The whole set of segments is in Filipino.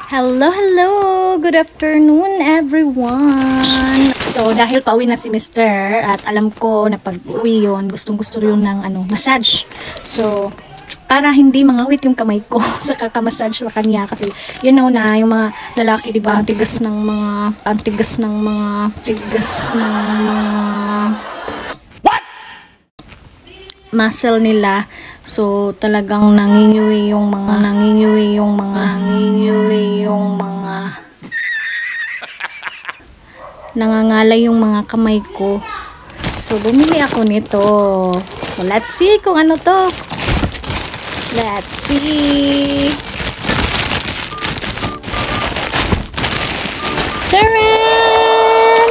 Hello, hello! Good afternoon, everyone! So, dahil pauwi na si Mr. at alam ko na pag-uwi yun, gustong-gusto yun ng massage. So, para hindi mangawit yung kamay ko sa kakamassage sa kanya kasi yun na yung mga lalaki, diba? Ang tigas ng mga muscle nila. So, talagang nangingiwi yung mga nangangalay yung mga kamay ko. So, bumili ako nito. So, let's see kung ano to. Let's see. Taran!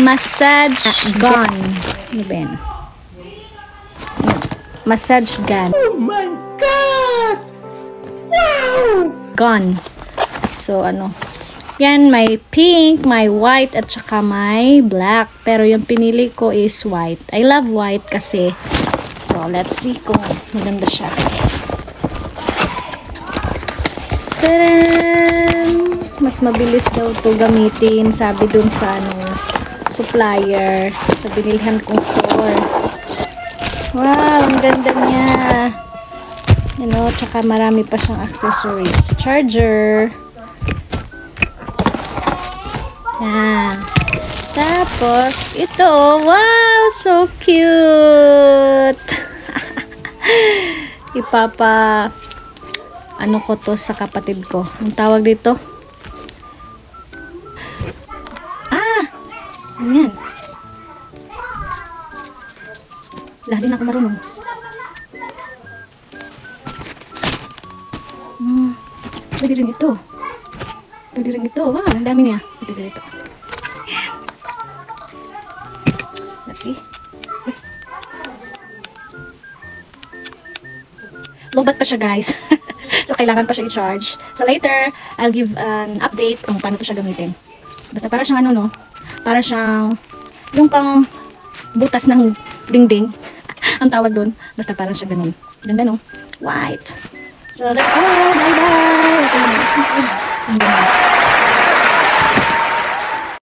Massage gun. Ano ba yan? Massage gun. Oh my God! Wow! Gun. So, yan, may pink, may white, at saka may black. Pero yung pinili ko is white. I love white kasi. So, let's see kung maganda siya. Taran! Mas mabilis daw to gamitin, sabi dun sa supplier, sa binilhan kong store. Wow, ang ganda niya. Tsaka marami pa siyang accessories. Charger. Yan. Tapos, ito. Wow, so cute. Ko to sa kapatid ko. Ang tawag dito? Ayan. Lahat din ako marunong. Pwede rin ito. Wow, ang dami niya. Pwede rin ito. Ayan. Let's see. Lobat pa siya, guys. So, kailangan pa siya i-charge. So, later, I'll give an update kung paano to siya gamitin. Basta para siyang para siyang yung pang butas ng dingding. Ang tawag doon. Basta parang siya ganun. Ganda, no? White. So, let's go! Bye-bye!